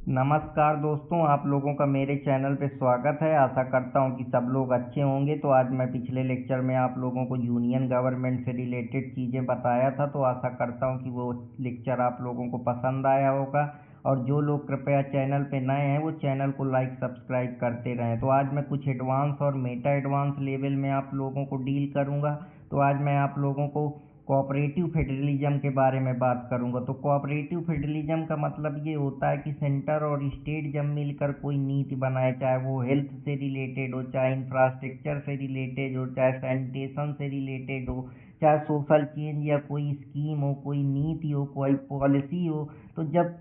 नमस्कार दोस्तों, आप लोगों का मेरे चैनल पे स्वागत है। आशा करता हूँ कि सब लोग अच्छे होंगे। तो आज मैं पिछले लेक्चर में आप लोगों को यूनियन गवर्नमेंट से रिलेटेड चीज़ें बताया था, तो आशा करता हूँ कि वो लेक्चर आप लोगों को पसंद आया होगा। और जो लोग कृपया चैनल पे नए हैं वो चैनल को लाइक सब्सक्राइब करते रहें। तो आज मैं कुछ एडवांस और मेटा एडवांस लेवल में आप लोगों को डील करूँगा। तो आज मैं आप लोगों को कोऑपरेटिव फेडरलिज्म के बारे में बात करूंगा। तो कोऑपरेटिव फेडरलिज्म का मतलब ये होता है कि सेंटर और स्टेट जब मिलकर कोई नीति बनाए, चाहे वो हेल्थ से रिलेटेड हो, चाहे इंफ्रास्ट्रक्चर से रिलेटेड हो, चाहे सैनिटेशन से रिलेटेड हो, चाहे सोशल चेंज या कोई स्कीम हो, कोई नीति हो, कोई पॉलिसी हो। तो जब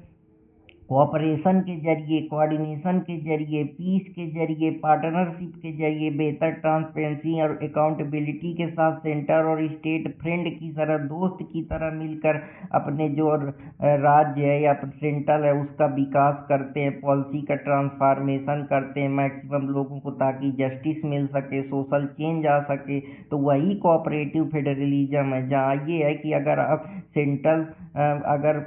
कोऑपरेशन के जरिए, कोऑर्डिनेशन के जरिए, पीस के जरिए, पार्टनरशिप के जरिए, बेहतर ट्रांसपेरेंसी और अकाउंटेबिलिटी के साथ सेंटर और स्टेट फ्रेंड की तरह, दोस्त की तरह मिलकर अपने जो राज्य है या सेंट्रल है उसका विकास करते हैं, पॉलिसी का ट्रांसफॉर्मेशन करते हैं मैक्सिमम लोगों को, ताकि जस्टिस मिल सके, सोशल चेंज आ सके। तो वही कोऑपरेटिव फेडरलिज्म है, जहाँ ये है कि अगर आप सेंट्रल अगर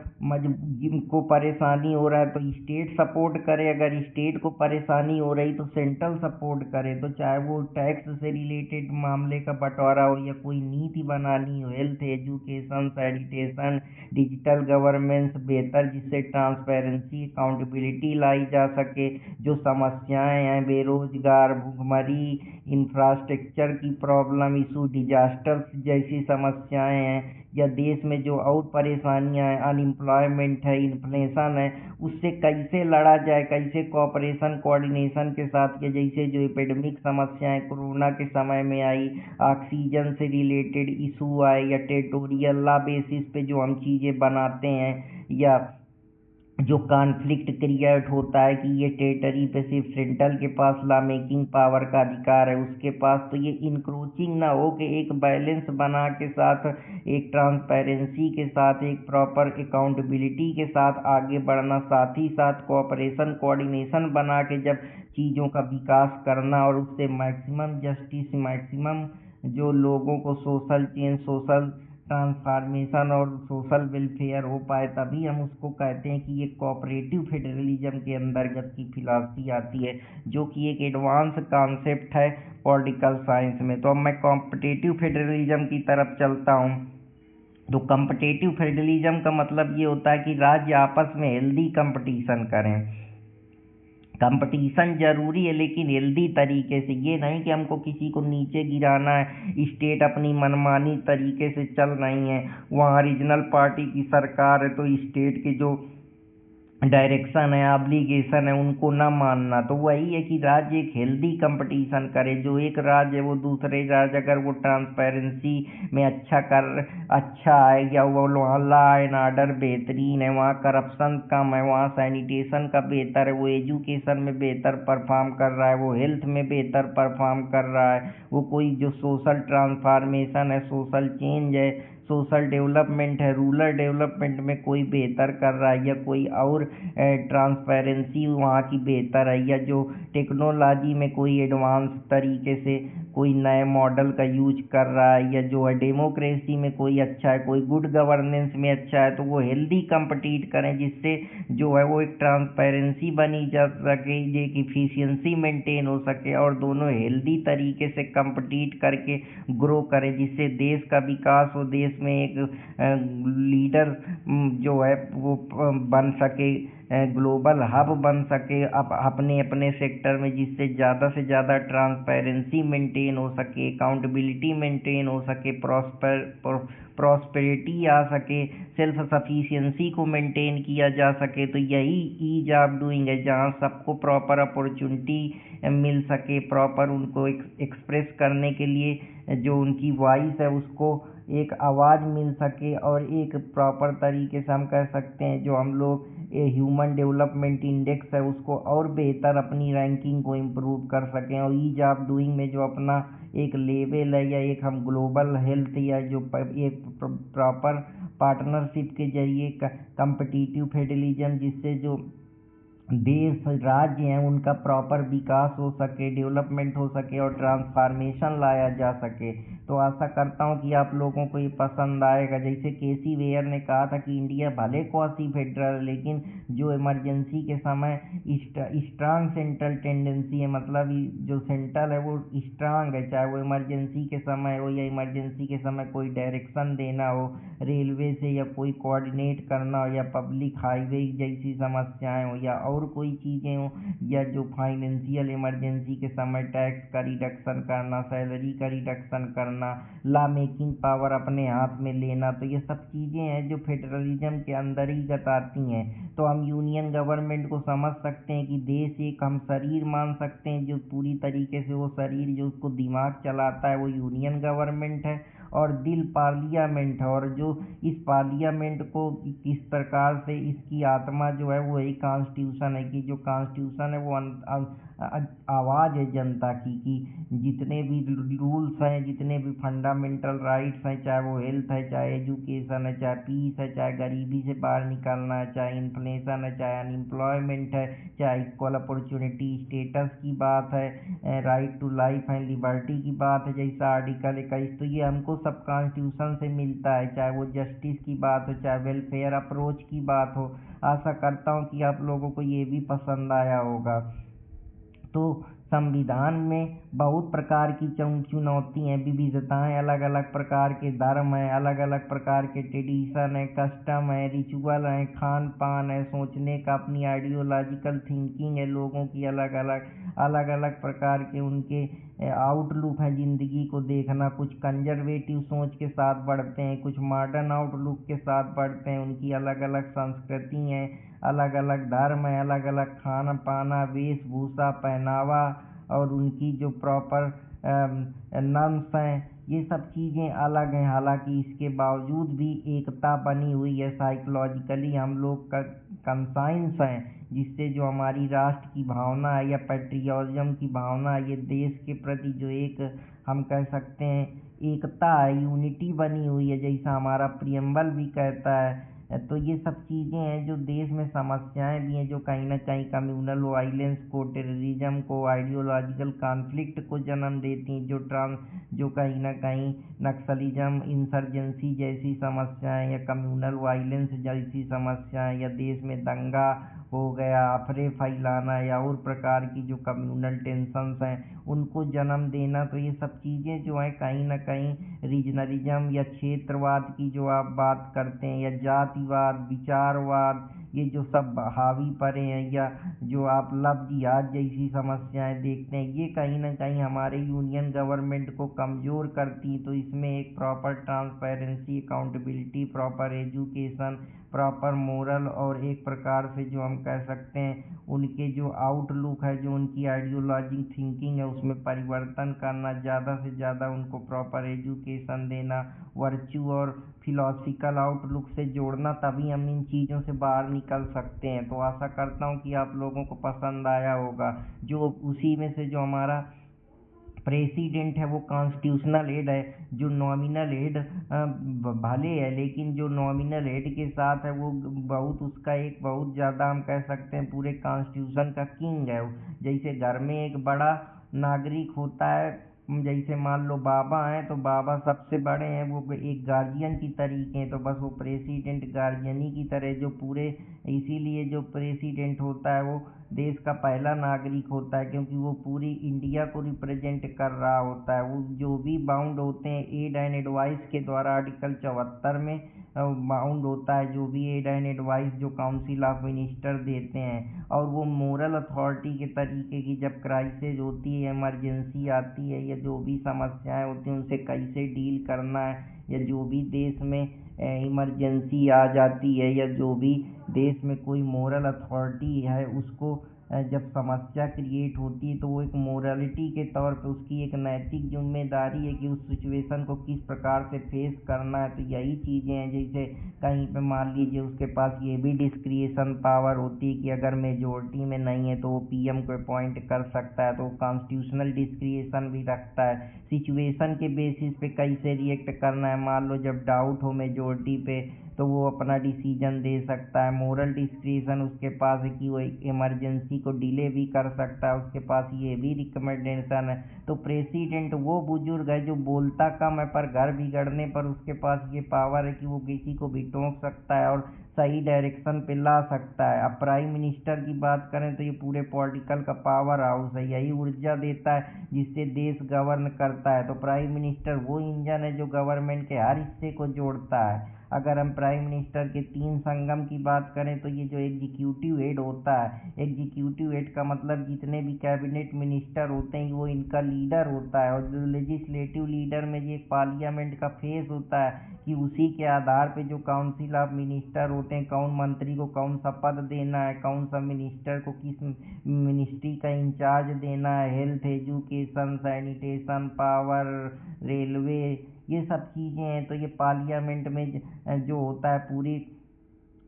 को परेशानी हो रहा है तो स्टेट सपोर्ट करे, अगर स्टेट को परेशानी हो रही तो सेंट्रल सपोर्ट करे। तो चाहे वो टैक्स से रिलेटेड मामले का बंटवारा हो या कोई नीति बनानी हो, health, education, sanitation, digital governance बेहतर, जिससे ट्रांसपेरेंसी, अकाउंटेबिलिटी लाई जा सके। जो समस्याएं हैं, बेरोजगार, भुखमरी, इंफ्रास्ट्रक्चर की प्रॉब्लम, इशू, डिजास्टर्स जैसी समस्याएं हैं, या देश में जो और परेशानियां हैं, अनएम्प्लॉयमेंट है, इन्फ्लेशन है, उससे कैसे लड़ा जाए, कैसे कोऑपरेशन कोऑर्डिनेशन के साथ। या जैसे जो एपिडेमिक समस्याएं कोरोना के समय में आई, ऑक्सीजन से रिलेटेड इशू आए, या टेरिटोरियल लॉ बेसिस पे जो हम चीज़ें बनाते हैं, या जो कॉन्फ्लिक्ट क्रिएट होता है कि ये टेरिटरी पे सिर्फ सेंट्रल के पास लॉ मेकिंग पावर का अधिकार है, उसके पास, तो ये इंक्रोचिंग ना हो के एक बैलेंस बना के साथ, एक ट्रांसपेरेंसी के साथ, एक प्रॉपर अकाउंटेबिलिटी के साथ आगे बढ़ना, साथ ही साथ कोऑपरेशन कोऑर्डिनेशन बना के जब चीज़ों का विकास करना, और उससे मैक्सिमम जस्टिस, मैक्सिमम जो लोगों को सोशल चेंज, सोशल ट्रांसफॉर्मेशन और सोशल वेलफेयर हो पाए, तभी हम उसको कहते हैं कि ये कोऑपरेटिव फेडरलिज्म के अंतर्गत की फिलॉसफी आती है, जो कि एक एडवांस कॉन्सेप्ट है पॉलिटिकल साइंस में। तो अब मैं कॉम्पिटिटिव फेडरलिज्म की तरफ चलता हूँ। तो कॉम्पिटिटिव फेडरलिज्म का मतलब ये होता है कि राज्य आपस में हेल्दी कंपटीशन करें। कंपटीशन जरूरी है लेकिन हेल्दी तरीके से, ये नहीं कि हमको किसी को नीचे गिराना है, स्टेट अपनी मनमानी तरीके से चल रही है, वहाँ रीजनल पार्टी की सरकार है तो स्टेट के जो डायरेक्शन है, ऑब्लिगेशन है, उनको ना मानना। तो वही है कि राज्य एक हेल्दी कंपटीशन करे, जो एक राज्य है वो दूसरे राज्य, अगर वो ट्रांसपेरेंसी में अच्छा है, या वो वहाँ लॉ एंड ऑर्डर बेहतरीन है, वहाँ करप्शन कम है, वहाँ सैनिटेशन का बेहतर है, वो एजुकेशन में बेहतर परफॉर्म कर रहा है, वो हेल्थ में बेहतर परफॉर्म कर रहा है, वो कोई जो सोशल ट्रांसफॉर्मेशन है, सोशल चेंज है, सोशल डेवलपमेंट है, रूरल डेवलपमेंट में कोई बेहतर कर रहा है, या कोई और ट्रांसपेरेंसी वहाँ की बेहतर है, या जो टेक्नोलॉजी में कोई एडवांस तरीके से कोई नए मॉडल का यूज कर रहा है, या जो है डेमोक्रेसी में कोई अच्छा है, कोई गुड गवर्नेंस में अच्छा है, तो वो हेल्दी compete करें, जिससे जो है वो एक ट्रांसपेरेंसी बनी जा सके, एक इफिशियंसी मेंटेन हो सके, और दोनों हेल्दी तरीके से compete करके ग्रो करें, जिससे देश का विकास हो, देश में एक लीडर जो है वो बन सके, ग्लोबल हब बन सके अपने अपने सेक्टर में, जिससे ज़्यादा से ज़्यादा ट्रांसपेरेंसी मेंटेन हो सके, अकाउंटेबिलिटी मेंटेन हो सके, प्रॉस्पेरिटी आ सके, सेल्फ सफिशिएंसी को मेंटेन किया जा सके। तो यही ईज ऑफ डूइंग है, जहाँ सबको प्रॉपर अपॉर्चुनिटी मिल सके, प्रॉपर उनको एक्सप्रेस करने के लिए जो उनकी वॉइस है उसको एक आवाज़ मिल सके, और एक प्रॉपर तरीके से हम कह सकते हैं जो हम लोग ह्यूमन डेवलपमेंट इंडेक्स है उसको और बेहतर अपनी रैंकिंग को इम्प्रूव कर सकें, और ईज ऑफ डूइंग में जो अपना एक लेवल है, या एक हम ग्लोबल हेल्थ, या जो एक प्रॉपर पार्टनरशिप के जरिए कम्पिटिटिव फेडरलिज्म, जिससे जो देश राज्य हैं उनका प्रॉपर विकास हो सके, डेवलपमेंट हो सके और ट्रांसफॉर्मेशन लाया जा सके। तो आशा करता हूँ कि आप लोगों को ये पसंद आएगा। जैसे केसी वेयर ने कहा था कि इंडिया भले क्वासी फेडरल लेकिन जो इमरजेंसी के समय स्ट्रांग सेंट्रल टेंडेंसी है, मतलब जो सेंट्रल है वो स्ट्रांग है, चाहे वो इमरजेंसी के समय हो या इमरजेंसी के समय कोई डायरेक्शन देना हो रेलवे से, या कोई कोऑर्डिनेट करना हो, या पब्लिक हाईवे जैसी समस्याएं हो, या और कोई चीज़ें हो, या जो फाइनेंशियल इमरजेंसी के समय टैक्स का रिडक्शन करना, सैलरी का रिडक्शन करना, लॉ मेकिंग पावर अपने हाथ में लेना, तो ये सब चीज़ें हैं जो फेडरलिज्म के अंदर ही आती हैं। तो हम यूनियन गवर्नमेंट को समझ सकते हैं कि देश एक हम शरीर मान सकते हैं, जो पूरी तरीके से वो शरीर जो उसको दिमाग चलाता है वो यूनियन गवर्नमेंट है, और दिल पार्लियामेंट है, और जो इस पार्लियामेंट को किस प्रकार से इसकी आत्मा जो है वो एक कॉन्स्टिट्यूशन है, कि जो कॉन्स्टिट्यूशन है वो आवाज़ है जनता की, कि जितने भी रूल्स हैं, जितने भी फंडामेंटल राइट्स हैं, चाहे वो हेल्थ है, चाहे एजुकेशन है, चाहे पीस है, चाहे गरीबी से बाहर निकलना है, चाहे इन्फ्लेशन है, चाहे अनएम्प्लॉयमेंट है, चाहे इक्वल अपॉर्चुनिटी स्टेटस की बात है, राइट टू लाइफ है, लिबर्टी की बात है, जैसा आर्टिकल 21, तो ये हमको सब कॉन्स्टिट्यूशन से मिलता है। चाहे वो जस्टिस की बात हो, चाहे वेलफेयर अप्रोच की बात हो। आशा करता हूँ कि आप लोगों को ये भी पसंद आया होगा। तो संविधान में बहुत प्रकार की चुनौती हैं, विविधताएं, अलग अलग प्रकार के धर्म हैं, अलग अलग प्रकार के ट्रेडिशन है, कस्टम है, रिचुअल हैं, खान पान है, सोचने का अपनी आइडियोलॉजिकल थिंकिंग है, लोगों की अलग अलग अलग अलग प्रकार के उनके आउटलुक है ज़िंदगी को देखना। कुछ कंजर्वेटिव सोच के साथ बढ़ते हैं, कुछ मॉडर्न आउटलुक के साथ बढ़ते हैं, उनकी अलग अलग संस्कृति हैं, अलग अलग धर्म है, अलग अलग खाना पाना, वेशभूषा, पहनावा, और उनकी जो प्रॉपर नॉर्म्स हैं, ये सब चीज़ें अलग हैं। हालांकि इसके बावजूद भी एकता बनी हुई है, साइकोलॉजिकली हम लोग का कंसाइंस हैं, जिससे जो हमारी राष्ट्र की भावना है या पेट्रियोटिज्म की भावना है, ये देश के प्रति जो एक हम कह सकते हैं एकता है, यूनिटी बनी हुई है, जैसा हमारा प्रियम्बल भी कहता है। तो ये सब चीज़ें हैं जो देश में समस्याएं भी हैं, जो कहीं ना कहीं कम्युनल वायलेंस को, टेररिज्म को, आइडियोलॉजिकल कॉन्फ्लिक्ट को जन्म देती हैं, जो कहीं ना कहीं नक्सलिज्म, इंसर्जेंसी जैसी समस्याएं, या कम्युनल वायलेंस जैसी समस्याएं, या देश में दंगा हो गया, अफरे फैलाना, या और प्रकार की जो कम्युनल टेंशन्स हैं उनको जन्म देना। तो ये सब चीज़ें जो हैं कहीं ना कहीं रीजनलिज्म या क्षेत्रवाद की जो आप बात करते हैं, या जातिवाद, विचारवाद, ये जो सब हावी पड़े हैं, या जो आप लव जिहाद जैसी समस्याएं देखते हैं, ये कहीं ना कहीं हमारे यूनियन गवर्नमेंट को कमज़ोर करती। तो इसमें एक proper transparency, accountability, proper education, proper moral, और एक प्रकार से जो हम कह सकते हैं उनके जो आउटलुक है, जो उनकी आइडियोलॉजी थिंकिंग है, उसमें परिवर्तन करना, ज़्यादा से ज़्यादा उनको प्रॉपर एजुकेशन देना, वर्च्यू और फिलॉसफिकल आउटलुक से जोड़ना, तभी हम इन चीज़ों से बाहर निकल सकते हैं। तो आशा करता हूँ कि आप लोगों को पसंद आया होगा। जो उसी में से जो हमारा प्रेसिडेंट है वो कॉन्स्टिट्यूशनल हेड है, जो नॉमिनल हेड भले है, लेकिन जो नॉमिनल हेड के साथ है वो बहुत उसका एक बहुत ज़्यादा हम कह सकते हैं पूरे कॉन्स्टिट्यूशन का किंग है। जैसे घर में एक बड़ा नागरिक होता है, जैसे मान लो बाबा हैं, तो बाबा सबसे बड़े हैं, वो एक गार्जियन की तरीके हैं, तो बस वो प्रेसिडेंट गार्जियन ही की तरह जो पूरे, इसीलिए जो प्रेसिडेंट होता है वो देश का पहला नागरिक होता है, क्योंकि वो पूरी इंडिया को रिप्रेजेंट कर रहा होता है। वो जो भी बाउंड होते हैं एड एंड एडवाइस के द्वारा, आर्टिकल 74 में बाउंड होता है, जो भी एड एंड एडवाइस जो काउंसिल ऑफ मिनिस्टर देते हैं, और वो मोरल अथॉरिटी के तरीके की जब क्राइसिस होती है, इमरजेंसी आती है, या जो भी समस्याएं होती हैं उनसे कैसे डील करना है, या जो भी देश में इमरजेंसी आ जाती है, या जो भी देश में कोई मोरल अथॉरिटी है उसको जब समस्या क्रिएट होती है, तो वो एक मोरालिटी के तौर पे उसकी एक नैतिक जिम्मेदारी है कि उस सिचुएशन को किस प्रकार से फेस करना है। तो यही चीज़ें हैं, जैसे कहीं पे मान लीजिए उसके पास ये भी डिस्क्रिएशन पावर होती है कि अगर मेजोरिटी में नहीं है तो वो पीएम को अपॉइंट कर सकता है, तो कॉन्स्टिट्यूशनल डिस्क्रिएशन भी रखता है। सिचुएशन के बेसिस पे कैसे रिएक्ट करना है, मान लो जब डाउट हो मेजोरिटी पे, तो वो अपना डिसीजन दे सकता है। मोरल डिस्क्रिशन उसके पास है कि वो इमरजेंसी को डिले भी कर सकता है, उसके पास ये भी रिकमेंडेशन है। तो प्रेसिडेंट वो बुजुर्ग है जो बोलता कम है पर घर बिगड़ने पर उसके पास ये पावर है कि वो किसी को भी टोक सकता है और सही डायरेक्शन पे ला सकता है। अब प्राइम मिनिस्टर की बात करें तो ये पूरे पॉलिटिकल का पावर हाउस है, यही ऊर्जा देता है जिससे देश गवर्न करता है। तो प्राइम मिनिस्टर वो इंजन है जो गवर्नमेंट के हर हिस्से को जोड़ता है। अगर हम प्राइम मिनिस्टर के तीन संगम की बात करें तो ये जो एग्जीक्यूटिव हेड होता है, एग्जीक्यूटिव हेड का मतलब जितने भी कैबिनेट मिनिस्टर होते हैं वो इनका लीडर होता है। और जो लेजिस्लेटिव लीडर में ये पार्लियामेंट का फेस होता है कि उसी के आधार पे जो काउंसिल ऑफ मिनिस्टर होते हैं, कौन मंत्री को कौन सा पद देना है, कौन सा मिनिस्टर को किस मिनिस्ट्री का इंचार्ज देना है, health, education, sanitation, power, railway, ये सब चीज़ें हैं। तो ये पार्लियामेंट में जो होता है पूरी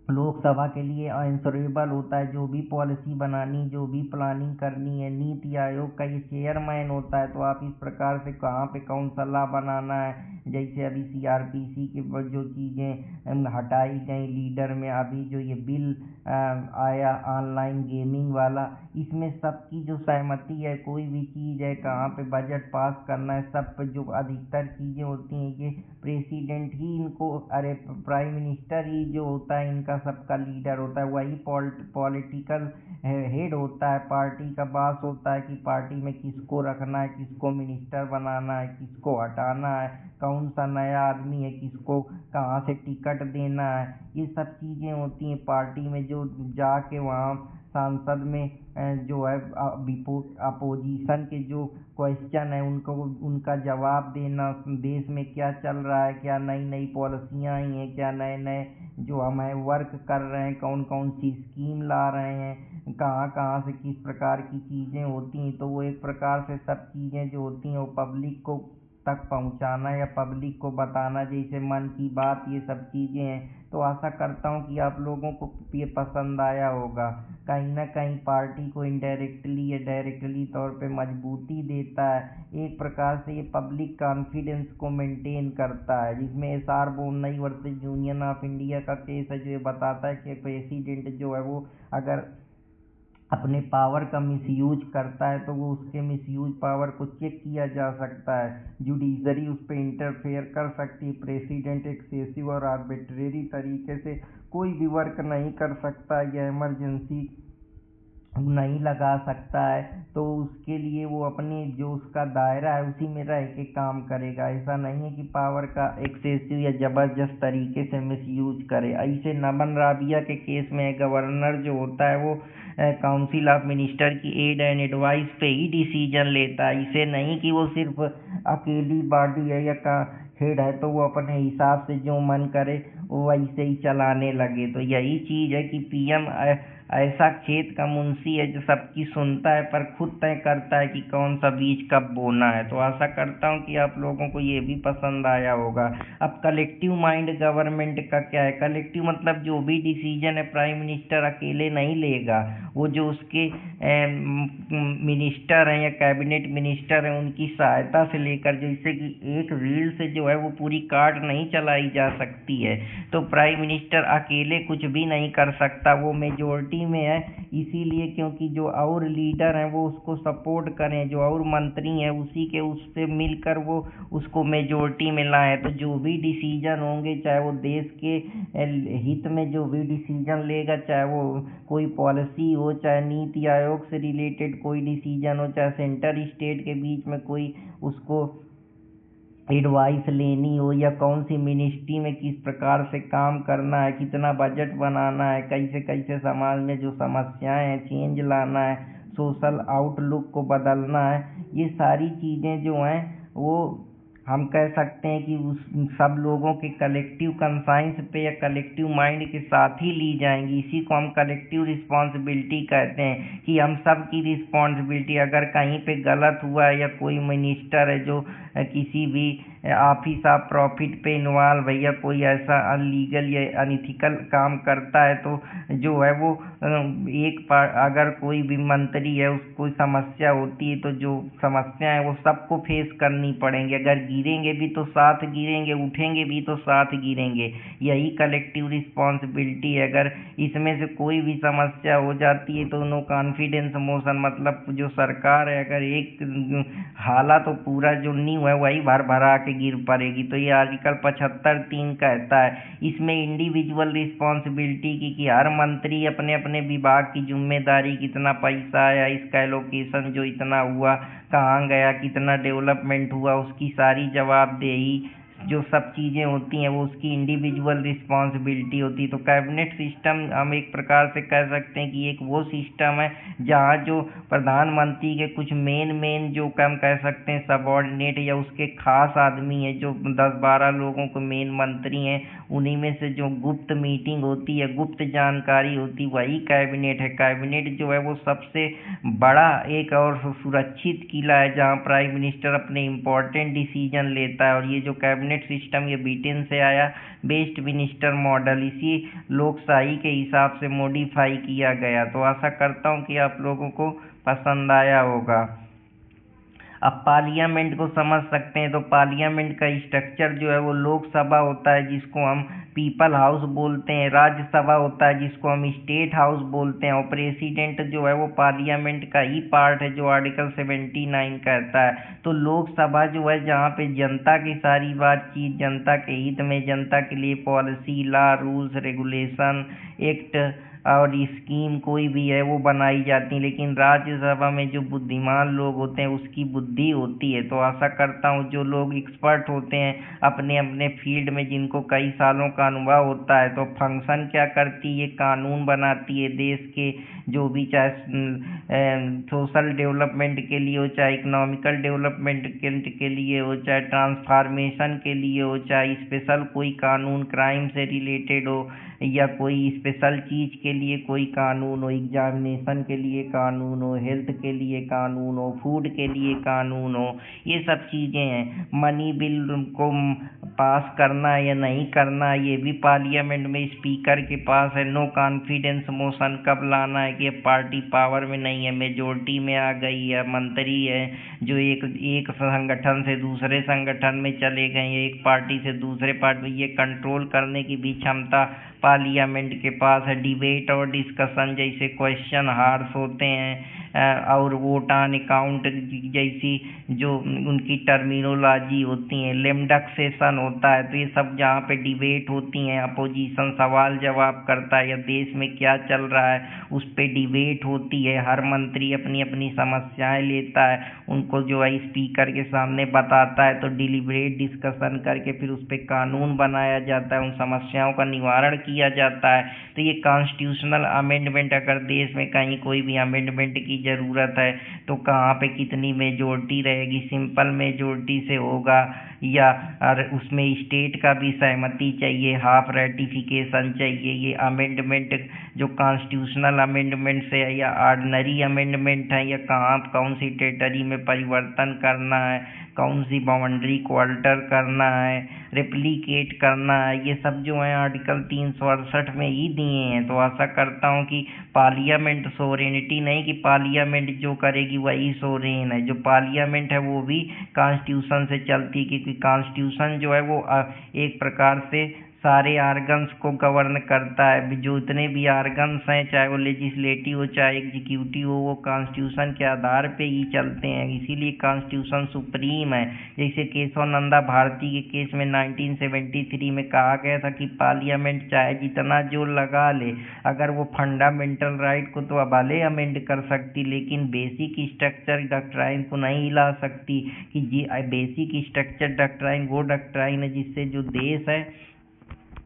लोकसभा के लिए आंसरेबल होता है। जो भी पॉलिसी बनानी, जो भी प्लानिंग करनी है, नीति आयोग का ये चेयरमैन होता है। तो आप इस प्रकार से कहाँ पे कौन सा लॉ बनाना है, जैसे अभी सीआरपीसी के जो चीज़ें हटाई गई लीडर में, अभी जो ये बिल आया ऑनलाइन गेमिंग वाला, इसमें सबकी जो सहमति है, कोई भी चीज़ है, कहाँ पे बजट पास करना है, सब पे जो अधिकतर चीज़ें होती हैं ये प्रेसिडेंट ही इनको, अरे प्राइम मिनिस्टर ही जो होता है इनका सबका लीडर होता है। वही पॉलिटिकल हेड होता है, पार्टी का बॉस होता है कि पार्टी में किसको रखना है, किसको मिनिस्टर बनाना है, किसको हटाना है, कौन सा नया आदमी है, किसको कहाँ से टिकट देना है। ये सब चीज़ें होती हैं पार्टी में, जो जाके वहाँ सांसद में जो है अपोजिशन के जो क्वेश्चन है उनको उनका जवाब देना, देश में क्या चल रहा है, क्या नई नई पॉलिसियाँ आई हैं, क्या नए नए जो हम है वर्क कर रहे हैं, कौन कौन सी स्कीम ला रहे हैं, कहाँ कहाँ से किस प्रकार की चीज़ें होती हैं। तो वो एक प्रकार से सब चीज़ें जो होती हैं वो पब्लिक को तक पहुंचाना या पब्लिक को बताना, जैसे मन की बात, ये सब चीज़ें हैं। तो आशा करता हूँ कि आप लोगों को ये पसंद आया होगा। कहीं ना कहीं पार्टी को इनडायरेक्टली या डायरेक्टली तौर पे मजबूती देता है। एक प्रकार से ये पब्लिक कॉन्फिडेंस को मेंटेन करता है, जिसमें SR Bommai versus union of India का केस है जो ये बताता है कि प्रेसिडेंट जो है वो अगर अपने पावर का मिसयूज करता है तो वो उसके मिसयूज पावर को चेक किया जा सकता है। जुडिशरी उस पर इंटरफेयर कर सकती है। प्रेसिडेंट एक्सेसिव और आर्बिट्रेरी तरीके से कोई भी वर्क नहीं कर सकता या इमरजेंसी नहीं लगा सकता है। तो उसके लिए वो अपने जो उसका दायरा है उसी में रह के काम करेगा। ऐसा नहीं है कि पावर का एक्सेसिव या ज़बरदस्त तरीके से मिसयूज करे। ऐसे नमन राबिया के केस में गवर्नर जो होता है वो काउंसिल ऑफ मिनिस्टर की एड एंड एडवाइस पे ही डिसीजन लेता है। इसे नहीं कि वो सिर्फ अकेली बॉडी है या का हेड है तो वो अपने हिसाब से जो मन करे वो वैसे ही चलाने लगे। तो यही चीज़ है कि पीएम ऐसा खेत का मुंशी है जो सबकी सुनता है पर खुद तय करता है कि कौन सा बीज कब बोना है। तो आशा करता हूँ कि आप लोगों को ये भी पसंद आया होगा। अब कलेक्टिव माइंड गवर्नमेंट का क्या है? कलेक्टिव मतलब जो भी डिसीजन है प्राइम मिनिस्टर अकेले नहीं लेगा, वो जो उसके मिनिस्टर हैं या कैबिनेट मिनिस्टर हैं उनकी सहायता से लेकर, जैसे कि एक व्हील से जो है वो पूरी कार नहीं चलाई जा सकती है। तो प्राइम मिनिस्टर अकेले कुछ भी नहीं कर सकता, वो मेजोरिटी में है इसीलिए, क्योंकि जो और लीडर हैं वो उसको सपोर्ट करें, जो और मंत्री हैं उसी के उससे मिलकर वो उसको मेजोरिटी में लाएं। तो जो भी डिसीजन होंगे, चाहे वो देश के हित में जो भी डिसीजन लेगा, चाहे वो कोई पॉलिसी हो, चाहे नीति आयोग से रिलेटेड कोई डिसीजन हो, चाहे सेंटर स्टेट के बीच में कोई उसको एडवाइस लेनी हो, या कौन सी मिनिस्ट्री में किस प्रकार से काम करना है, कितना बजट बनाना है, कैसे कैसे समाज में जो समस्याएं हैं चेंज लाना है, सोशल आउटलुक को बदलना है, ये सारी चीज़ें जो हैं वो हम कह सकते हैं कि उस सब लोगों के कलेक्टिव कंसाइंस पे या कलेक्टिव माइंड के साथ ही ली जाएंगी। इसी को हम कलेक्टिव रिस्पॉन्सिबिलिटी कहते हैं कि हम सब की रिस्पॉन्सिबिलिटी, अगर कहीं पे गलत हुआ है या कोई मिनिस्टर है जो किसी भी ऑफिस ऑफ प्रॉफिट पे इन्वॉल्व है या कोई ऐसा अनलीगल या अनइथिकल काम करता है तो जो है वो अगर कोई भी मंत्री है उसको कोई समस्या होती है तो जो समस्या है वो सबको फेस करनी पड़ेंगे। अगर गिरेंगे भी तो साथ गिरेंगे, उठेंगे भी तो साथ गिरेंगे। यही कलेक्टिव रिस्पॉन्सिबिलिटी है। अगर इसमें से कोई भी समस्या हो जाती है तो नो कॉन्फिडेंस मोशन, मतलब जो सरकार है अगर एक हाला तो पूरा जो नींव है वही भर भरा के गिर पड़ेगी। तो ये आर्टिकल 75(3) कहता है इसमें इंडिविजुअल रिस्पॉन्सिबिलिटी की कि हर मंत्री अपने अपने विभाग की जिम्मेदारी, कितना पैसा आया, इसका एलोकेशन जो इतना हुआ कहाँ गया, कितना डेवलपमेंट हुआ, उसकी सारी जवाबदेही जो सब चीज़ें होती हैं वो उसकी इंडिविजुअल रिस्पॉन्सिबिलिटी होती है। तो कैबिनेट सिस्टम हम एक प्रकार से कह सकते हैं कि एक वो सिस्टम है जहाँ जो प्रधानमंत्री के कुछ मेन जो हम कह सकते हैं सबॉर्डिनेट या उसके खास आदमी हैं, जो 10-12 लोगों को मेन मंत्री हैं, उन्हीं में से जो गुप्त मीटिंग होती है, गुप्त जानकारी होती, वही कैबिनेट है। कैबिनेट जो है वो सबसे बड़ा एक और सुरक्षित किला है जहाँ प्राइम मिनिस्टर अपने इम्पोर्टेंट डिसीजन लेता है। और ये जो कैबिनेट सिस्टम ये ब्रिटेन से आया, वेस्ट मिनिस्टर मॉडल, इसी लोकशाही के हिसाब से मॉडिफाई किया गया। तो आशा करता हूँ कि आप लोगों को पसंद आया होगा। अब पार्लियामेंट को समझ सकते हैं। तो पार्लियामेंट का स्ट्रक्चर जो है वो लोकसभा होता है जिसको हम पीपल हाउस बोलते हैं, राज्यसभा होता है जिसको हम स्टेट हाउस बोलते हैं, और प्रेसिडेंट जो है वो पार्लियामेंट का ही पार्ट है जो आर्टिकल 79 कहता है। तो लोकसभा जो है जहाँ पे जनता की सारी बातचीत, जनता के हित में, जनता के लिए policy, law, rules, regulation, act और स्कीम कोई भी है वो बनाई जाती है। लेकिन राज्यसभा में जो बुद्धिमान लोग होते हैं उसकी बुद्धि होती है। तो आशा करता हूँ जो लोग एक्सपर्ट होते हैं अपने अपने फील्ड में, जिनको कई सालों का अनुभव होता है, तो फंक्शन क्या करती है, कानून बनाती है देश के, जो भी चाहे सोशल डेवलपमेंट के लिए हो, चाहे इकोनॉमिकल डेवलपमेंट के लिए हो, चाहे ट्रांसफॉर्मेशन के लिए हो, चाहे स्पेशल कोई कानून क्राइम से रिलेटेड हो, या कोई स्पेशल चीज़ के लिए कोई कानून हो, एग्जामिनेशन के लिए कानून हो, हेल्थ के लिए कानून हो, फूड के लिए कानून हो, ये सब चीज़ें हैं। मनी बिल को पास करना या नहीं करना ये भी पार्लियामेंट में स्पीकर के पास है। नो कॉन्फिडेंस मोशन कब लाना है कि पार्टी पावर में नहीं है, मेजोरिटी में आ गई है, मंत्री है जो एक संगठन से दूसरे संगठन में चले गए, एक पार्टी से दूसरे पार्टी में, ये कंट्रोल करने की भी क्षमता पार्लियामेंट के पास है। डिबेट और डिस्कशन जैसे क्वेश्चन हार्स होते हैं और वोट ऑन अकाउंट जैसी जो उनकी टर्मिनोलॉजी होती हैं, लेमडक सेशन होता है, तो ये सब जहाँ पे डिबेट होती हैं, अपोजिशन सवाल जवाब करता है या देश में क्या चल रहा है उस पे डिबेट होती है, हर मंत्री अपनी अपनी समस्याएं लेता है, उनको जो है स्पीकर के सामने बताता है, तो डिलिबरेट डिस्कशन करके फिर उस पर कानून बनाया जाता है, उन समस्याओं का निवारण किया जाता है। तो ये कॉन्स्टिट्यूशनल अमेंडमेंट, अगर देश में कहीं कोई भी अमेंडमेंट की ज़रूरत है तो कहाँ पे कितनी मेजोरिटी रहेगी, सिंपल मेजोरिटी से होगा या उसमें स्टेट का भी सहमति चाहिए, हाफ रेटिफिकेशन चाहिए। ये अमेंडमेंट जो कॉन्स्टिट्यूशनल अमेंडमेंट से है या ऑर्डिनरी अमेंडमेंट है, या कौन सी टेरिटरी में परिवर्तन करना है, कौन सी बाउंड्री को अल्टर करना है, रेप्लिकेट करना है, ये सब जो है आर्टिकल 368 में ही दिए हैं। तो आशा करता हूँ कि पार्लियामेंट सोरेनिटी नहीं कि पार्लियामेंट जो करेगी वही सोरेन है, जो पार्लियामेंट है वो भी कॉन्स्टिट्यूशन से चलती, क्योंकि कॉन्स्टिट्यूशन जो है वो एक प्रकार से सारे आर्गन्स को गवर्न करता है। जो इतने भी आर्गन्स हैं, चाहे वो लेजिस्लेटिव हो चाहे एग्जीक्यूटिव हो, वो कॉन्स्टिट्यूशन के आधार पे ही चलते हैं, इसीलिए कॉन्स्टिट्यूशन सुप्रीम है। जैसे केशव नंदा भारती के केस में 1973 में कहा गया था कि पार्लियामेंट चाहे जितना जोर लगा ले, अगर वो फंडामेंटल राइट को तो भले अमेंड कर सकती, लेकिन बेसिक स्ट्रक्चर डॉक्ट्राइन को नहीं हिला सकती। कि बेसिक स्ट्रक्चर डॉक्ट्राइन वो डॉक्ट्राइन है जिससे जो देश है,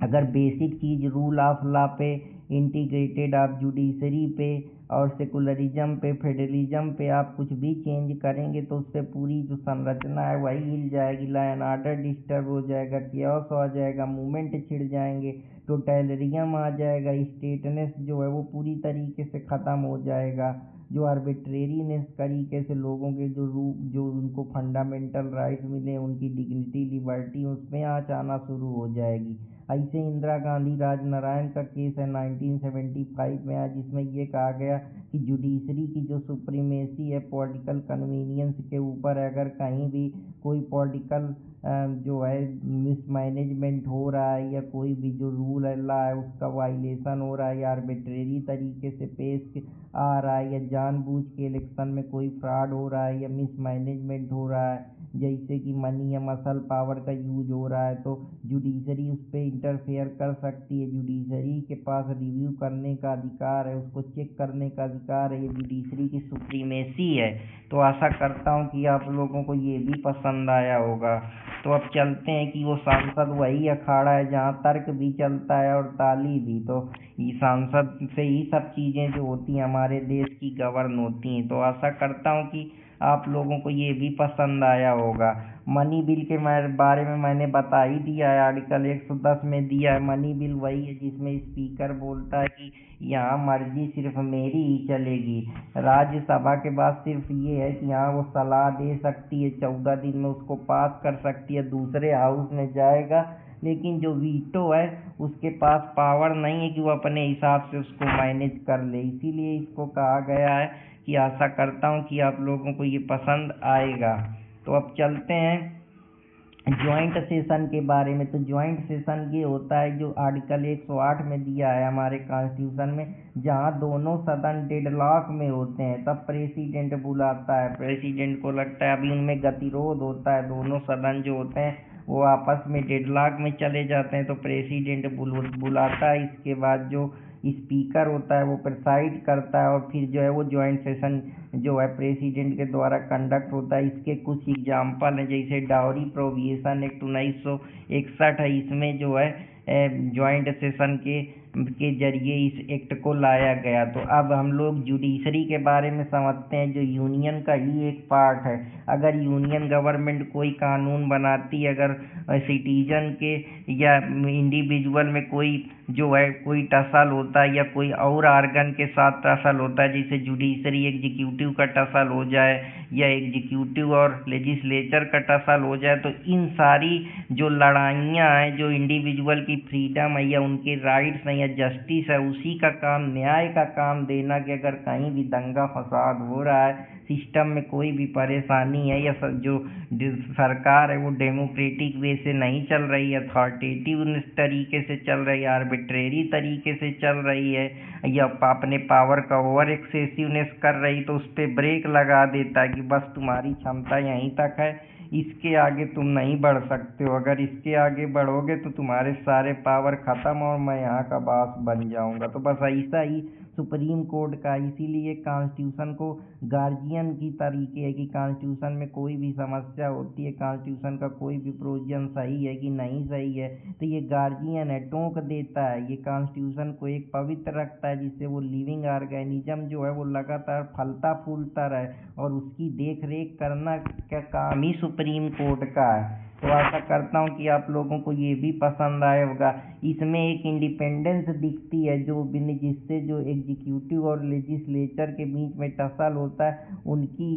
अगर basic cheese rule of law पे इंटीग्रेटेड आप जुडिशरी पे और सेकुलरिज्म पे, फेडरलिज्म पे आप कुछ भी चेंज करेंगे तो उससे पूरी जो संरचना है वही हिल जाएगी, लॉ एंड ऑर्डर डिस्टर्ब हो जाएगा, केओस आ जाएगा, मूवमेंट छिड़ जाएंगे, टोटलिटेरियन आ जाएगा, स्टेटनेस जो है वो पूरी तरीके से ख़त्म हो जाएगा, जो आर्बिट्रेरीनेस तरीके से लोगों के जो रूप जो उनको फंडामेंटल राइट्स मिले, उनकी डिग्निटी, लिबर्टी, उसमें आँच आना शुरू हो जाएगी। ऐसे इंदिरा गांधी राजनारायण का केस है 1975 में, आज जिसमें ये कहा गया कि जुडिशरी की जो सुप्रीमेसी है पॉलिटिकल कन्वीनियंस के ऊपर है, अगर कहीं भी कोई पॉलिटिकल जो है मिसमैनेजमेंट हो रहा है या कोई भी जो रूल है लॉ है उसका वायलेशन हो रहा है या आर्बिट्रेरी तरीके से पेश आ रहा है या जानबूझ के इलेक्शन में कोई फ्रॉड हो रहा है या मिसमैनेजमेंट हो रहा है, जैसे कि मनी या मसल पावर का यूज हो रहा है, तो जुडिशरी उस पर इंटरफेयर कर सकती है। जुडिशरी के पास रिव्यू करने का अधिकार है, उसको चेक करने का अधिकार है, ये जुडिशरी की सुप्रीमेसी है। तो आशा करता हूँ कि आप लोगों को ये भी पसंद आया होगा। तो अब चलते हैं कि वो सांसद वही अखाड़ा है जहाँ तर्क भी चलता है और ताली भी, तो ये सांसद से ही सब चीज़ें जो होती हैं हमारे देश की गवर्न होती हैं। तो आशा करता हूँ कि आप लोगों को ये भी पसंद आया होगा। मनी बिल के बारे में मैंने बता ही दिया है, आर्टिकल 110 में दिया है। मनी बिल वही है जिसमें स्पीकर बोलता है कि यहाँ मर्जी सिर्फ मेरी ही चलेगी, राज्यसभा के पास सिर्फ ये है कि यहाँ वो सलाह दे सकती है, 14 दिन में उसको पास कर सकती है, दूसरे हाउस में जाएगा, लेकिन जो वीटो है उसके पास पावर नहीं है कि वो अपने हिसाब से उसको मैनेज कर ले, इसीलिए इसको कहा गया है कि आशा करता हूँ कि आप लोगों को ये पसंद आएगा। तो अब चलते हैं ज्वाइंट सेशन के बारे में। तो ज्वाइंट सेशन ये होता है जो आर्टिकल 108 में दिया है हमारे कॉन्स्टिट्यूशन में, जहाँ दोनों सदन डेडलॉक में होते हैं तब प्रेसिडेंट बुलाता है। प्रेसिडेंट को लगता है अभी उनमें गतिरोध होता है, दोनों सदन जो होते हैं वो आपस में डेडलॉक में चले जाते हैं, तो प्रेसिडेंट बुलाता है। इसके बाद जो स्पीकर होता है वो प्रिसाइड करता है और फिर जो है वो ज्वाइंट सेशन जो है प्रेसिडेंट के द्वारा कंडक्ट होता है। इसके कुछ एग्जाम्पल हैं, जैसे डाउरी प्रोविएशन एक्ट 1961 है, इसमें जो है ज्वाइंट सेशन के जरिए इस एक्ट को लाया गया। तो अब हम लोग जुडिशरी के बारे में समझते हैं, जो यूनियन का ही एक पार्ट है। अगर यूनियन गवर्नमेंट कोई कानून बनाती है, अगर सिटीजन के या इंडिविजुअल में कोई जो है कोई टसल होता है या कोई और आर्गन के साथ टसल होता है, जैसे जुडिशरी एग्जीक्यूटिव का टसल हो जाए या एग्जीक्यूटिव और लेजिस्लेचर का टसल हो जाए, तो इन सारी जो लड़ाइयाँ हैं, जो इंडिविजुअल की फ्रीडम है या उनके राइट्स हैं या जस्टिस है, उसी का काम, न्याय का काम देना कि अगर कहीं भी दंगा फसाद हो रहा है, सिस्टम में कोई भी परेशानी है या जो सरकार है वो डेमोक्रेटिक वे से नहीं चल रही है, अथॉरिटेटिव तरीके से चल रही है, आर्बिट्रेरी तरीके से चल रही है या अपने पावर का ओवर एक्सेसिवनेस कर रही, तो उस पर ब्रेक लगा देता है कि बस तुम्हारी क्षमता यहीं तक है, इसके आगे तुम नहीं बढ़ सकते हो, अगर इसके आगे बढ़ोगे तो तुम्हारे सारे पावर ख़त्म और मैं यहाँ का बॉस बन जाऊँगा। तो बस ऐसा ही सुप्रीम कोर्ट का, इसीलिए कॉन्स्टिट्यूशन को गार्जियन की तरीके है कि कॉन्स्टिट्यूशन में कोई भी समस्या होती है, कॉन्स्टिट्यूशन का कोई भी प्रोविजन सही है कि नहीं सही है, तो ये गार्जियन है, टोक देता है, ये कॉन्स्टिट्यूशन को एक पवित्र रखता है, जिससे वो लिविंग ऑर्गेनिज्म जो है वो लगातार फलता फूलता रहे, और उसकी देख रेख करना का काम ही सुप्रीम कोर्ट का है। तो आशा करता हूँ कि आप लोगों को ये भी पसंद आया होगा। इसमें एक इंडिपेंडेंस दिखती है जो जिससे जो एग्जीक्यूटिव और लेजिस्लेचर के बीच में टसल होता है, उनकी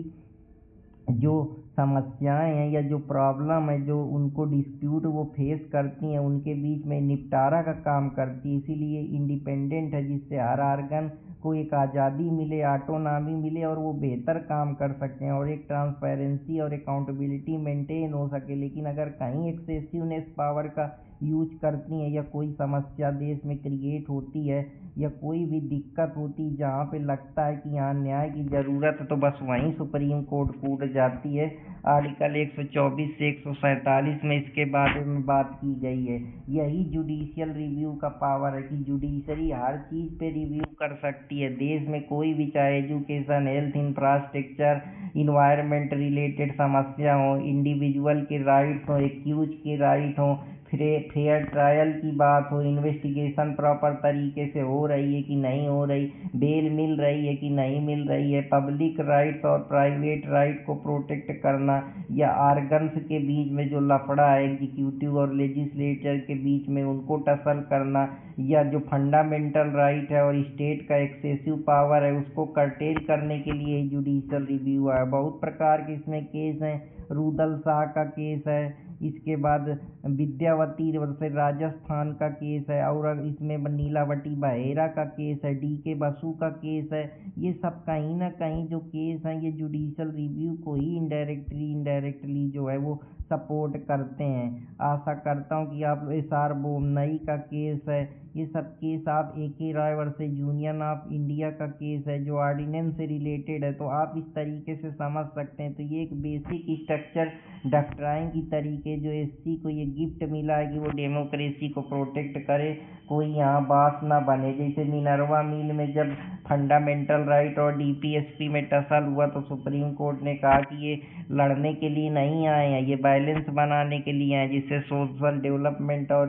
जो समस्याएं हैं या जो प्रॉब्लम है, जो उनको डिस्प्यूट वो फेस करती हैं, उनके बीच में निपटारा का काम करती है। इसीलिए इंडिपेंडेंट है, जिससे हर आर्गन को एक आज़ादी मिले, ऑटोनॉमी मिले और वो बेहतर काम कर सकें और एक ट्रांसपेरेंसी और अकाउंटेबिलिटी मेंटेन हो सके। लेकिन अगर कहीं एक्सेसिवनेस पावर का यूज करती हैं या कोई समस्या देश में क्रिएट होती है या कोई भी दिक्कत होती है जहाँ पे लगता है कि यहाँ न्याय की ज़रूरत है, तो बस वहीं सुप्रीम कोर्ट कूद जाती है। आर्टिकल 124 से 147 में इसके बारे में बात की गई है। यही जुडिशियल रिव्यू का पावर है कि जुडिशरी हर चीज़ पे रिव्यू कर सकती है, देश में कोई भी, चाहे education, health, infrastructure, environment related समस्या हो, इंडिविजुअल के राइट्स हो, एक्यूज के राइट हो, फेयर ट्रायल की बात हो, इन्वेस्टिगेशन प्रॉपर तरीके से हो रही है कि नहीं हो रही, बेल मिल रही है कि नहीं मिल रही है, पब्लिक राइट्स और प्राइवेट राइट को प्रोटेक्ट करना, या आर्गन्स के बीच में जो लफड़ा है एग्जीक्यूटिव और लेजिस्लेचर के बीच में उनको टसल करना, या जो फंडामेंटल राइट है और स्टेट का एक्सेसिव पावर है उसको कर्टेल करने के लिए जुडिशल रिव्यू है। बहुत प्रकार के इसमें केस हैं। रुदल शाह का केस है, इसके बाद विद्यावती वर्सेस राजस्थान का केस है, और इसमें नीलावती बहेरा का केस है, DK बसु का केस है। ये सब कहीं ना कहीं जो केस हैं ये जुडिशल रिव्यू को ही इनडायरेक्टली जो है वो सपोर्ट करते हैं। आशा करता हूँ कि आप SR बोमनई का केस है, ये सब केस आप AK Rai versus union of India का केस है जो ऑर्डिनेंस से रिलेटेड है, तो आप इस तरीके से समझ सकते हैं। तो ये एक बेसिक स्ट्रक्चर डॉक्ट्राइन की तरीके जो SC को ये गिफ्ट मिला है कि वो डेमोक्रेसी को प्रोटेक्ट करे, कोई यहाँ बास ना बने। जैसे मिनर्वा मिल में जब फंडामेंटल राइट और DPSP में टसल हुआ तो सुप्रीम कोर्ट ने कहा कि ये लड़ने के लिए नहीं आए हैं, ये बैलेंस बनाने के लिए आए, जिससे सोशल डेवलपमेंट और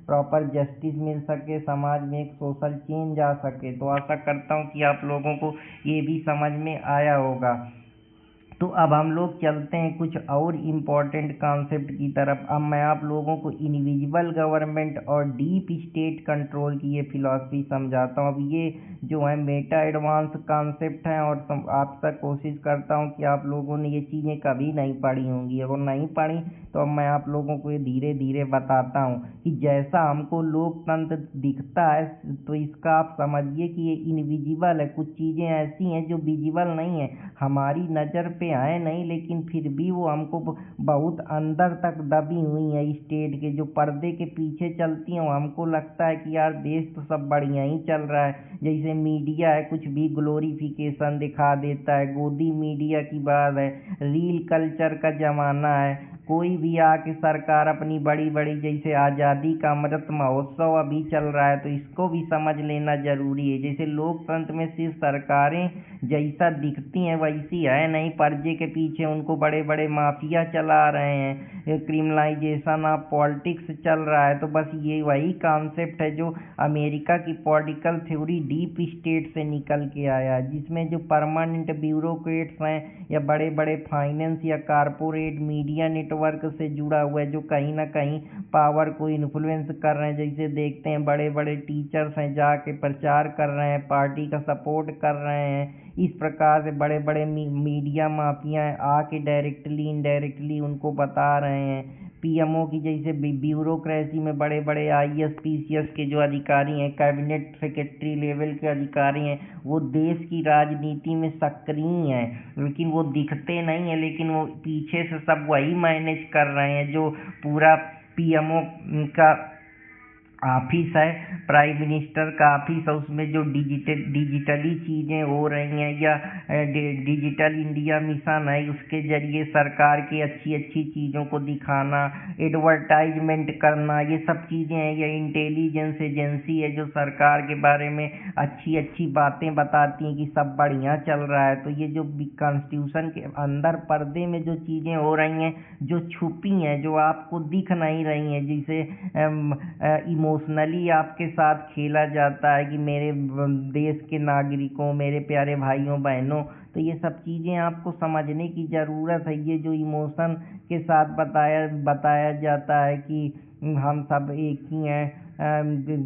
प्रॉपर जस्टिस मिल सके, समाज में एक सोशल चेंज आ सके। तो आशा करता हूँ कि आप लोगों को ये भी समझ में आया होगा। तो अब हम लोग चलते हैं कुछ और इम्पोर्टेंट कॉन्सेप्ट की तरफ। अब मैं आप लोगों को इनविजिबल गवर्नमेंट और डीप स्टेट कंट्रोल की ये फिलॉसफी समझाता हूँ। अब ये जो है मेटा एडवांस कॉन्सेप्ट हैं, और आप तक कोशिश करता हूँ कि आप लोगों ने ये चीज़ें कभी नहीं पढ़ी होंगी। अगर नहीं पढ़ी तो अब मैं आप लोगों को ये धीरे धीरे बताता हूँ कि जैसा हमको लोकतंत्र दिखता है तो इसका आप समझिए कि ये इनविजिबल है। कुछ चीज़ें ऐसी हैं जो विजिबल नहीं है, हमारी नज़र पे आए नहीं, लेकिन फिर भी वो हमको बहुत अंदर तक दबी हुई है। स्टेट के जो पर्दे के पीछे चलती हैं, हमको लगता है कि यार देश तो सब बढ़िया ही चल रहा है। जैसे मीडिया है, कुछ भी ग्लोरिफिकेशन दिखा देता है, गोदी मीडिया की बात है, रील कल्चर का ज़माना है। कोई भी आके सरकार अपनी बड़ी बड़ी, जैसे आज़ादी का अमृत महोत्सव अभी चल रहा है, तो इसको भी समझ लेना जरूरी है। जैसे लोकतंत्र में सिर्फ सरकारें जैसा दिखती हैं वैसी है नहीं, पर्दे के पीछे उनको बड़े बड़े माफिया चला रहे हैं, क्रिमिनलाइजेशन ऑफ पॉलिटिक्स चल रहा है। तो बस ये वही कॉन्सेप्ट है जो अमेरिका की पॉलिटिकल थ्योरी डीप स्टेट से निकल के आया है, जिसमें जो परमानेंट ब्यूरोक्रेट्स हैं या बड़े बड़े फाइनेंस या कारपोरेट मीडिया नेटवर्क से जुड़ा हुआ है, जो कहीं ना कहीं पावर को इन्फ्लुएंस कर रहे हैं। जैसे देखते हैं बड़े बड़े टीचर्स हैं जाके प्रचार कर रहे हैं, पार्टी का सपोर्ट कर रहे हैं। इस प्रकार से बड़े बड़े मीडिया माफिया आके डायरेक्टली इनडायरेक्टली उनको बता रहे हैं। PMO की जैसे ब्यूरोक्रेसी में बड़े बड़े IAS PCS के जो अधिकारी हैं, कैबिनेट सेक्रेटरी लेवल के अधिकारी हैं, वो देश की राजनीति में सक्रिय हैं, लेकिन वो दिखते नहीं हैं, लेकिन वो पीछे से सब वही मैनेज कर रहे हैं। जो पूरा PMO का ऑफिस है, प्राइम मिनिस्टर का ऑफिस है, उसमें जो डिजिटली चीज़ें हो रही हैं, या डिजिटल इंडिया मिशन है, उसके जरिए सरकार की अच्छी अच्छी चीज़ों को दिखाना, एडवर्टाइजमेंट करना, ये सब चीज़ें हैं। या इंटेलिजेंस एजेंसी है जो सरकार के बारे में अच्छी अच्छी बातें बताती हैं कि सब बढ़िया चल रहा है। तो ये जो कॉन्स्टिट्यूशन के अंदर पर्दे में जो चीज़ें हो रही हैं, जो छुपी हैं, जो आपको दिख नहीं रही हैं, जैसे इमोशनली आपके साथ खेला जाता है कि मेरे देश के नागरिकों, मेरे प्यारे भाइयों बहनों, तो ये सब चीज़ें आपको समझने की ज़रूरत है। ये जो इमोशन के साथ बताया जाता है कि हम सब एक ही हैं,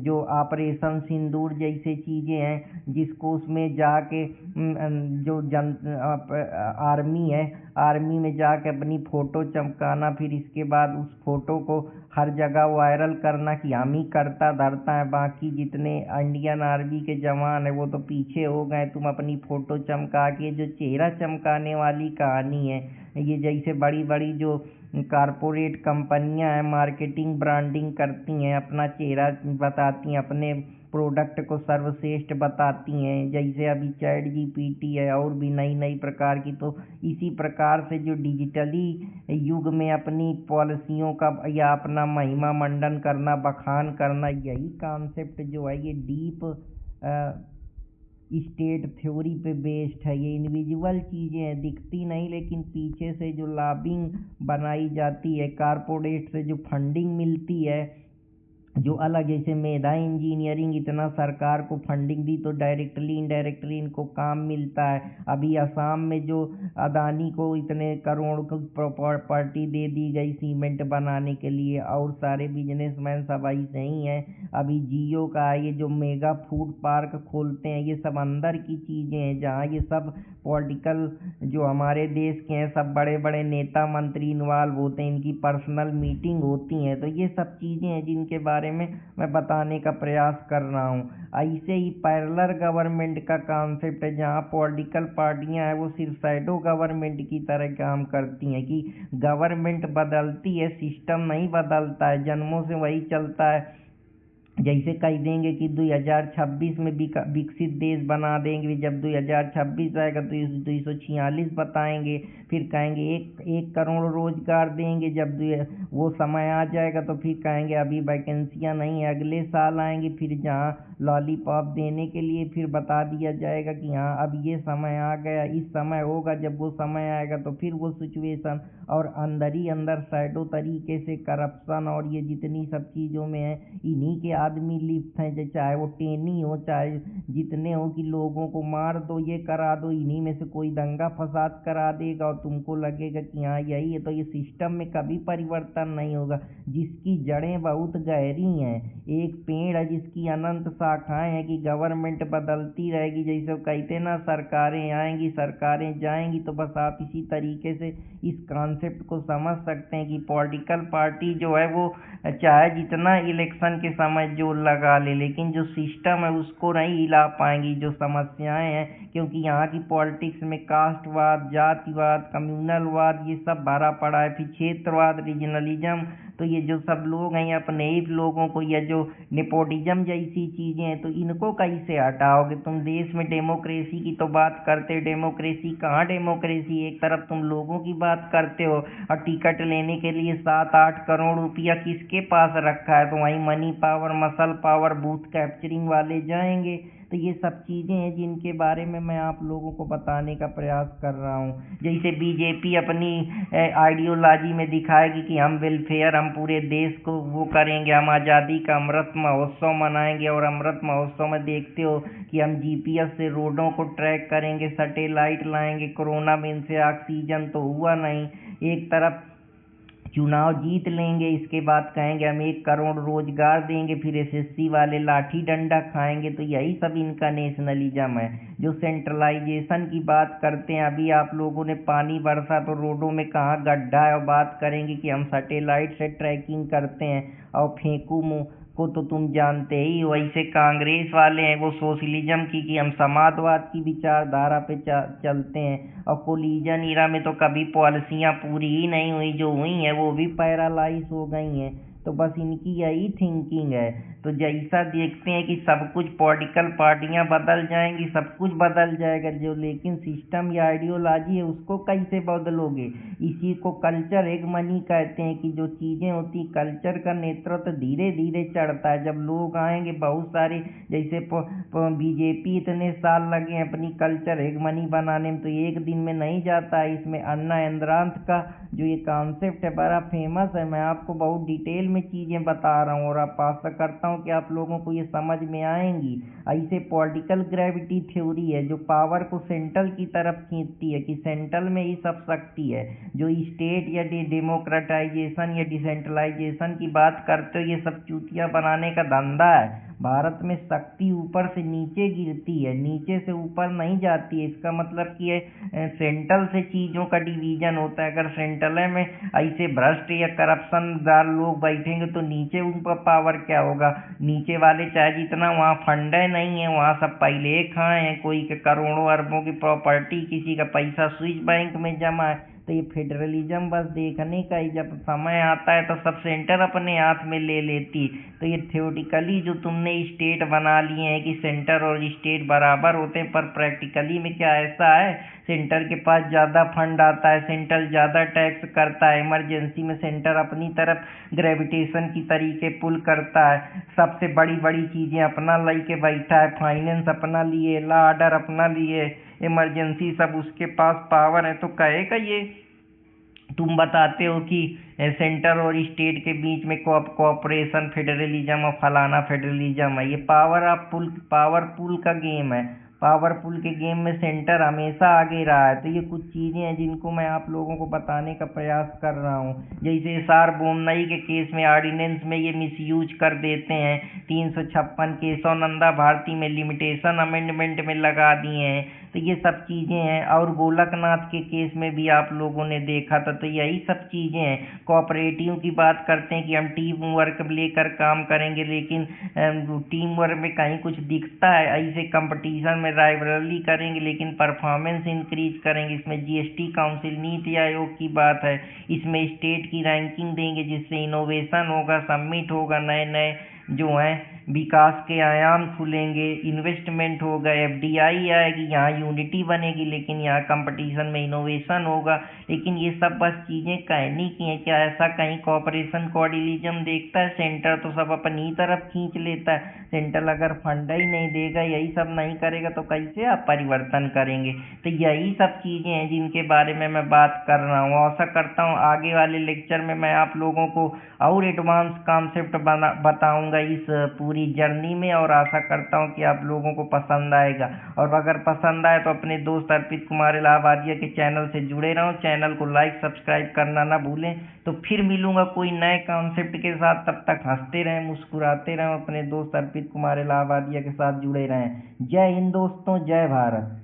जो ऑपरेशन सिंदूर जैसे चीज़ें हैं, जिसको उसमें जाके जो आर्मी है, आर्मी में जाके अपनी फ़ोटो चमकाना, फिर इसके बाद उस फोटो को हर जगह वायरल करना कि हम ही करता धरता है, बाकी जितने इंडियन आर्मी के जवान हैं वो तो पीछे हो गए, तुम अपनी फ़ोटो चमका के, जो चेहरा चमकाने वाली कहानी है। ये जैसे बड़ी बड़ी जो कारपोरेट कंपनियां हैं, मार्केटिंग ब्रांडिंग करती हैं, अपना चेहरा बताती हैं, अपने प्रोडक्ट को सर्वश्रेष्ठ बताती हैं, जैसे अभी ChatGPT है और भी नई नई प्रकार की। तो इसी प्रकार से जो डिजिटली युग में अपनी पॉलिसियों का या अपना महिमा मंडन करना, बखान करना, यही कॉन्सेप्ट जो है ये डीप स्टेट थ्योरी पे बेस्ड है। ये इनविजिबल चीज़ें हैं, दिखती नहीं, लेकिन पीछे से जो लॉबिंग बनाई जाती है, कारपोरेट से जो फंडिंग मिलती है, जो अलग जैसे मेधा इंजीनियरिंग इतना सरकार को फंडिंग दी तो डायरेक्टली इनडायरेक्टली इनको काम मिलता है। अभी असम में जो अदानी को इतने करोड़ की प्रॉपर्टी दे दी गई सीमेंट बनाने के लिए, और सारे बिजनेसमैन सब ऐसे ही हैं। अभी जियो का ये जो मेगा फूड पार्क खोलते हैं, ये सब अंदर की चीज़ें हैं, जहाँ ये सब पॉलिटिकल जो हमारे देश के हैं सब बड़े बड़े नेता मंत्री इन्वॉल्व होते हैं, इनकी पर्सनल मीटिंग होती हैं। तो ये सब चीज़ें हैं जिनके बारे में मैं बताने का प्रयास कर रहा हूँ। ऐसे ही पैरेलल गवर्नमेंट का कॉन्सेप्ट है, जहाँ पॉलिटिकल पार्टियां हैं वो सिर्फ शैडो गवर्नमेंट की तरह काम करती हैं, कि गवर्नमेंट बदलती है, सिस्टम नहीं बदलता है, जन्मों से वही चलता है। जैसे कह देंगे कि 2026 में विकसित देश बना देंगे, जब 2026 आएगा तो 246 बताएंगे, फिर कहेंगे एक करोड़ रोजगार देंगे, जब वो समय आ जाएगा तो फिर कहेंगे अभी वैकेंसियां नहीं है, अगले साल आएंगे, फिर जहाँ लॉलीपॉप देने के लिए फिर बता दिया जाएगा कि हाँ अब ये समय आ गया, इस समय होगा, जब वो समय आएगा तो फिर वो सिचुएशन, और अंदर ही अंदर शैडो तरीके से करप्शन और ये जितनी सब चीज़ों में है, इन्हीं के आदमी लिप्त हैं, चाहे वो टेनी हो, चाहे जितने हो, कि लोगों को मार दो, ये करा दो, इन्हीं में से कोई दंगा फसाद करा देगा और तुमको लगेगा कि हाँ यही है। तो ये सिस्टम में कभी परिवर्तन नहीं होगा, जिसकी जड़ें बहुत गहरी हैं। एक पेड़ है जिसकी अनंत शाखाएं हैं, कि गवर्नमेंट बदलती रहेगी, जैसे वो कहते ना सरकारें आएंगी सरकारें जाएंगी। तो बस आप इसी तरीके से इस कॉन्सेप्ट को समझ सकते हैं कि पॉलिटिकल पार्टी जो है वो चाहे जितना इलेक्शन के समय जोर लगा ले, लेकिन जो सिस्टम है उसको नहीं हिला पाएंगी, जो समस्याएं हैं। क्योंकि यहाँ की पॉलिटिक्स में कास्टवाद, जातिवाद, कम्युनलवाद ये सब भरा पड़ा है, फिर क्षेत्रवाद, रीजनलिज्म। तो ये जो सब लोग हैं अपने ही लोगों को, या जो नेपोटिज्म जैसी चीजें हैं, तो इनको कैसे हटाओगे तुम? देश में डेमोक्रेसी की तो बात करते, डेमोक्रेसी कहाँ डेमोक्रेसी? एक तरफ तुम लोगों की बात करते हो और टिकट लेने के लिए 7-8 करोड़ रुपया किसके पास रखा है, तो वहीं money power, muscle power, booth capturing वाले जाएंगे। तो ये सब चीज़ें हैं जिनके बारे में मैं आप लोगों को बताने का प्रयास कर रहा हूँ। जैसे बीजेपी अपनी आइडियोलॉजी में दिखाएगी कि हम वेलफेयर, हम पूरे देश को वो करेंगे, हम आज़ादी का अमृत महोत्सव मनाएंगे, और अमृत महोत्सव में देखते हो कि हम जीपीएस से रोडों को ट्रैक करेंगे, सैटेलाइट लाएंगे। कोरोना में इनसे ऑक्सीजन तो हुआ नहीं। एक तरफ चुनाव जीत लेंगे, इसके बाद कहेंगे हम 1 करोड़ रोजगार देंगे, फिर एसएससी वाले लाठी डंडा खाएंगे। तो यही सब इनका नेशनलिज्म है। जो सेंट्रलाइजेशन की बात करते हैं, अभी आप लोगों ने पानी बरसा तो रोडों में कहाँ गड्ढा है, और बात करेंगे कि हम सैटेलाइट से ट्रैकिंग करते हैं और फेंकू मुँह को तो तुम जानते ही। वैसे कांग्रेस वाले हैं वो सोशलिज्म की, कि हम समाजवाद की विचारधारा पे चलते हैं, और कोलिजन इरा में तो कभी पॉलिसियाँ पूरी ही नहीं हुई, जो हुई हैं वो भी पैरालाइज हो गई हैं। तो बस इनकी यही थिंकिंग है। तो जैसा देखते हैं कि सब कुछ पॉलिटिकल पार्टियां बदल जाएंगी, सब कुछ बदल जाएगा, जो लेकिन सिस्टम या आइडियोलॉजी है उसको कैसे बदलोगे? इसी को कल्चर हेगमनी कहते हैं, कि जो चीज़ें होती कल्चर का नेतृत्व धीरे धीरे चढ़ता है। जब लोग आएंगे बहुत सारे, जैसे बीजेपी इतने साल लगे अपनी कल्चर हेगमनी बनाने में, तो एक दिन में नहीं जाता है। इसमें अन्ना एंद्रांत का जो ये कॉन्सेप्ट है बड़ा फेमस है, मैं आपको बहुत डिटेल में चीज़ें बता रहा हूँ, और आप आशा करता हूँ कि आप लोगों को ये समझ में आएंगी। ऐसे पॉलिटिकल ग्रेविटी थ्योरी है जो पावर को सेंट्रल की तरफ खींचती है, कि सेंट्रल में ही सब शक्ति है। जो स्टेट या डेमोक्रेटाइजेशन या डिसेंट्रलाइजेशन की बात करते हो, ये सब चूतिया बनाने का धंधा है। भारत में शक्ति ऊपर से नीचे गिरती है, नीचे से ऊपर नहीं जाती है। इसका मतलब कि ये सेंट्रल से चीज़ों का डिवीजन होता है। अगर सेंट्रल में ऐसे भ्रष्ट या करप्शनदार लोग बैठेंगे तो नीचे उनका पावर क्या होगा? नीचे वाले चाहे जितना वहाँ फंड है नहीं है, वहाँ सब पहले खाए हैं, कोई के करोड़ों अरबों की प्रॉपर्टी, किसी का पैसा स्विस बैंक में जमा है, तो ये फेडरलिज्म बस देखने का ही, जब समय आता है तो सब सेंटर अपने हाथ में ले लेती। तो ये थ्योरेटिकली जो तुमने स्टेट बना लिए हैं कि सेंटर और स्टेट बराबर होते हैं, पर प्रैक्टिकली में क्या ऐसा है? सेंटर के पास ज़्यादा फंड आता है, सेंटर ज़्यादा टैक्स करता है, इमरजेंसी में सेंटर अपनी तरफ ग्रेविटेशन की तरीके पुल करता है, सबसे बड़ी बड़ी चीज़ें अपना लेके बैठा है, फाइनेंस अपना लिए, लॉ ऑर्डर अपना लिए, इमरजेंसी सब उसके पास पावर है। तो कहेगा ये तुम बताते हो कि सेंटर और स्टेट के बीच में कोऑपरेशन फेडरलिज्म और फलाना फेडरलिज्म है, ये पावर पुल का गेम है। पावर पुल के गेम में सेंटर हमेशा आगे रहा है। तो ये कुछ चीज़ें हैं जिनको मैं आप लोगों को बताने का प्रयास कर रहा हूँ। जैसे सारबोमनई के केस में ऑर्डिनेंस में ये मिसयूज कर देते हैं, 356 केशव नंदा भारती में लिमिटेशन अमेंडमेंट में लगा दिए हैं। तो ये सब चीज़ें हैं। और गोलकनाथ के केस में भी आप लोगों ने देखा था। तो यही सब चीज़ें हैं। कोऑपरेटिव की बात करते हैं कि हम टीम वर्क लेकर काम करेंगे, लेकिन टीम वर्क में कहीं कुछ दिखता है? ऐसे कंपटीशन में राइवलरी करेंगे लेकिन परफॉर्मेंस इंक्रीज करेंगे। इसमें जीएसटी काउंसिल, नीति आयोग की बात है, इसमें स्टेट की रैंकिंग देंगे जिससे इनोवेशन होगा, सबमिट होगा, नए नए जो हैं विकास के आयाम खुलेंगे, इन्वेस्टमेंट होगा, एफडीआई आएगी, यहाँ यूनिटी बनेगी, लेकिन यहाँ कंपटीशन में इनोवेशन होगा। लेकिन ये सब बस चीज़ें कहने की हैं। क्या ऐसा कहीं कॉपरेशन कोऑर्डिनेशन देखता है? सेंटर तो सब अपनी तरफ खींच लेता है। सेंटर अगर फंड ही नहीं देगा, यही सब नहीं करेगा, तो कैसे आप परिवर्तन करेंगे? तो यही सब चीज़ें हैं जिनके बारे में मैं बात कर रहा हूँ। आशा करता हूँ आगे वाले लेक्चर में मैं आप लोगों को और एडवांस कॉन्सेप्ट बताऊंगा इस पूरी जर्नी में, और आशा करता हूँ कि आप लोगों को पसंद आएगा। और अगर पसंद आए तो अपने दोस्त अर्पित कुमार इलाहाबादिया के चैनल से जुड़े रहो। चैनल को लाइक सब्सक्राइब करना ना भूलें। तो फिर मिलूंगा कोई नए कॉन्सेप्ट के साथ। तब तक हंसते रहें, मुस्कुराते रहें, अपने दोस्त अर्पित कुमार इलाहाबादिया के साथ जुड़े रहें। जय हिंद दोस्तों, जय भारत।